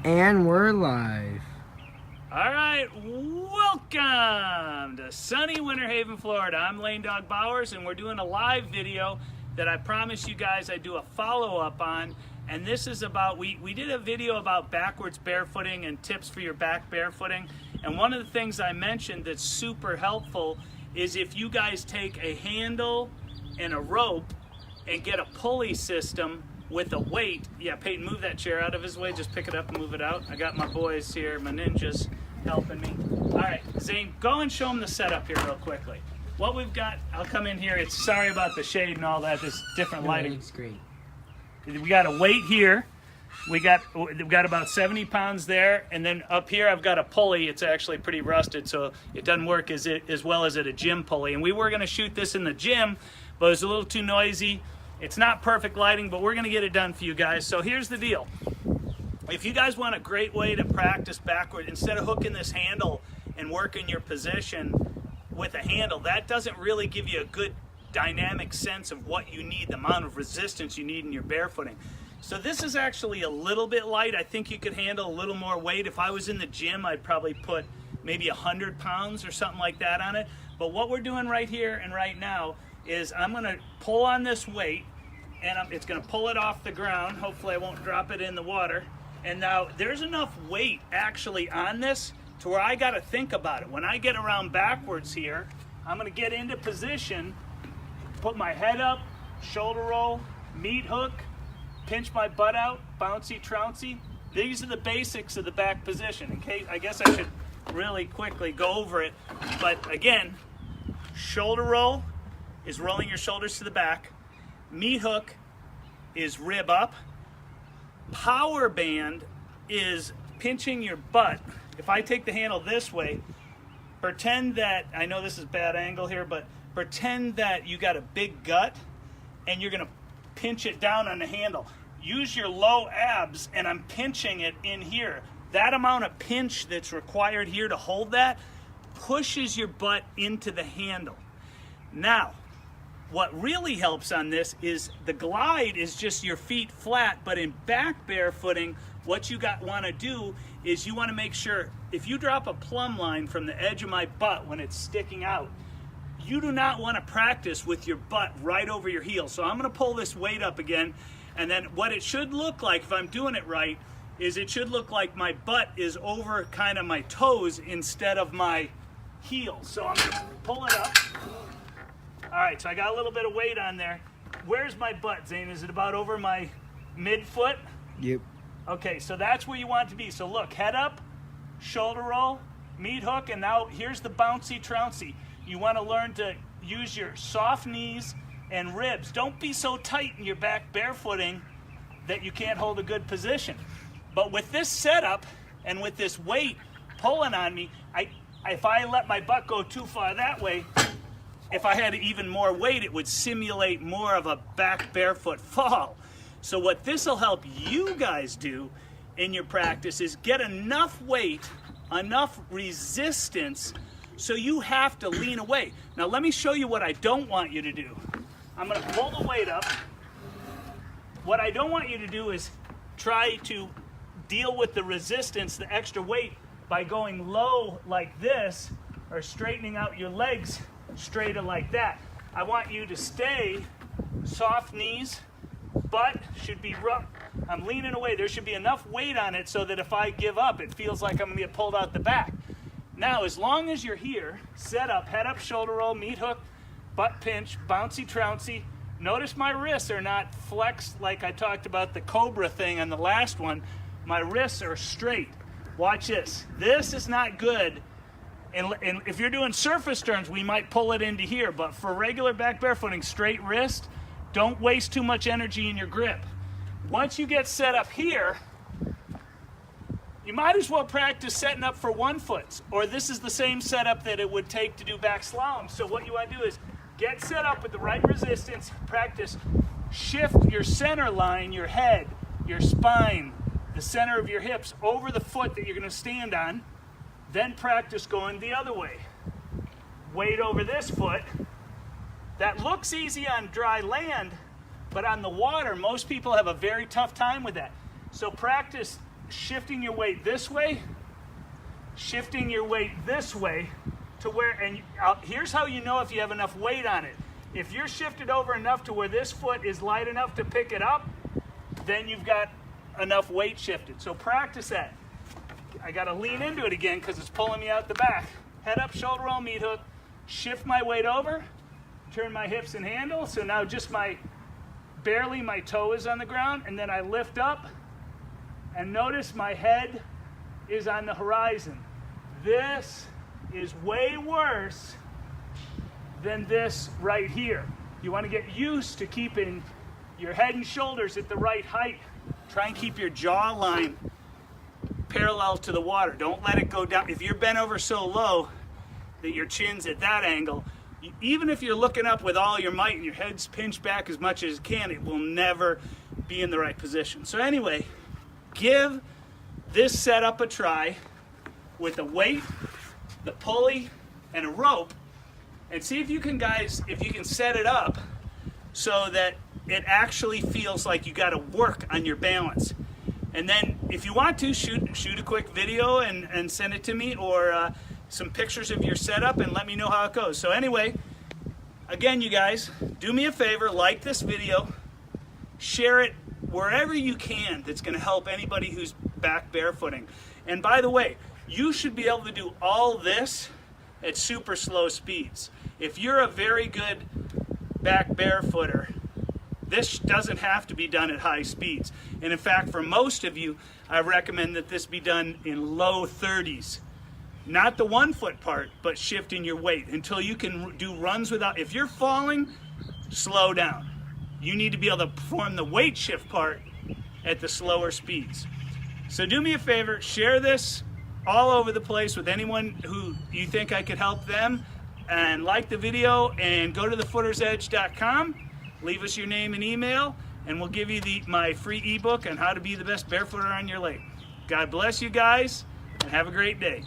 And we're live. All right, welcome to sunny Winter Haven, Florida. I'm Lane Dog Bowers, and we're doing a live video that I promised you guys I'd do a follow-up on. And this is about, we did a video about backwards barefooting and tips for your back barefooting. And one of the things I mentioned that's super helpful is if you guys take a handle and a rope and get a pulley system with a weight. Yeah, Peyton, move that chair out of his way. Just pick it up and move it out. I got my boys here, my ninjas, helping me. All right, Zane, go and show them the setup here real quickly. What we've got, I'll come in here. It's sorry about the shade and all that. This different lighting. Looks great. We got a weight here. We've got about 70 pounds there, and then up here I've got a pulley. It's actually pretty rusted, so it doesn't work as well as at a gym pulley. And we were going to shoot this in the gym, but it was a little too noisy. It's not perfect lighting, but we're going to get it done for you guys. So here's the deal. If you guys want a great way to practice backward, instead of hooking this handle and working your position with a handle, that doesn't really give you a good dynamic sense of what you need, the amount of resistance you need in your barefooting. So this is actually a little bit light. I think you could handle a little more weight. If I was in the gym, I'd probably put maybe 100 pounds or something like that on it. But what we're doing right here and right now is I'm going to pull on this weight, and it's going to pull it off the ground. Hopefully I won't drop it in the water. And now there's enough weight actually on this to where I got to think about it. When I get around backwards here, I'm going to get into position, put my head up, shoulder roll, meat hook, pinch my butt out, bouncy trouncy. These are the basics of the back position. In case, I guess I should really quickly go over it. But again, shoulder roll is rolling your shoulders to the back. Meat hook is rib up. Power band is pinching your butt. If I take the handle this way, pretend that, I know this is bad angle here, but pretend that you got a big gut and you're gonna pinch it down on the handle. Use your low abs, and I'm pinching it in here. That amount of pinch that's required here to hold that pushes your butt into the handle. Now, what really helps on this is the glide is just your feet flat, but in back barefooting, what you want to do is you want to make sure if you drop a plumb line from the edge of my butt when it's sticking out, you do not want to practice with your butt right over your heel. So I'm going to pull this weight up again, and then what it should look like if I'm doing it right is it should look like my butt is over kind of my toes instead of my heel. So I'm going to pull it up. All right, so I got a little bit of weight on there. Where's my butt, Zane? Is it about over my midfoot? Yep. Okay, so that's where you want it to be. So look, head up, shoulder roll, meat hook, and now here's the bouncy trouncy. You want to learn to use your soft knees and ribs. Don't be so tight in your back barefooting that you can't hold a good position. But with this setup and with this weight pulling on me, if I let my butt go too far that way, if I had even more weight, it would simulate more of a back barefoot fall. So what this will help you guys do in your practice is get enough weight, enough resistance, so you have to lean away. Now let me show you what I don't want you to do. I'm going to pull the weight up. What I don't want you to do is try to deal with the resistance, the extra weight, by going low like this or straightening out your legs straighter like that. I want you to stay soft knees, butt should be rough. I'm leaning away. There should be enough weight on it so that if I give up, it feels like I'm going to get pulled out the back. Now, as long as you're here, set up, head up, shoulder roll, meat hook, butt pinch, bouncy trouncy. Notice my wrists are not flexed like I talked about the cobra thing on the last one. My wrists are straight. Watch this. This is not good. And if you're doing surface turns, we might pull it into here. But for regular back barefooting, straight wrist, don't waste too much energy in your grip. Once you get set up here, you might as well practice setting up for 1 foot. Or this is the same setup that it would take to do back slalom. So what you want to do is get set up with the right resistance. Practice shift your center line, your head, your spine, the center of your hips over the foot that you're going to stand on. Then practice going the other way. Weight over this foot. That looks easy on dry land, but on the water, most people have a very tough time with that. So practice shifting your weight this way, shifting your weight this way to where, and here's how you know if you have enough weight on it. If you're shifted over enough to where this foot is light enough to pick it up, then you've got enough weight shifted. So practice that. I got to lean into it again because it's pulling me out the back. Head up, shoulder roll, meat hook, shift my weight over, turn my hips and handle. So now just barely my toe is on the ground, and then I lift up, and notice my head is on the horizon. This is way worse than this right here. You want to get used to keeping your head and shoulders at the right height. Try and keep your jawline parallel to the water. Don't let it go down. If you're bent over so low that your chin's at that angle, even if you're looking up with all your might and your head's pinched back as much as it can, it will never be in the right position. So anyway, give this setup a try with a weight, the pulley, and a rope, and see if you can, guys, if you can set it up so that it actually feels like you got to work on your balance. And then if you want to, shoot a quick video and send it to me, or some pictures of your setup, and let me know how it goes. So anyway, again, you guys, do me a favor, like this video, share it wherever you can that's going to help anybody who's back barefooting. And by the way, you should be able to do all this at super slow speeds. If you're a very good back barefooter, this doesn't have to be done at high speeds. And in fact, for most of you, I recommend that this be done in low 30s. Not the 1 foot part, but shifting your weight until you can do runs without, if you're falling, slow down. You need to be able to perform the weight shift part at the slower speeds. So do me a favor, share this all over the place with anyone who you think I could help them, and like the video, and go to thefootersedge.com, leave us your name and email, and we'll give you my free ebook on how to be the best barefooter on your lake. God bless you guys, and have a great day.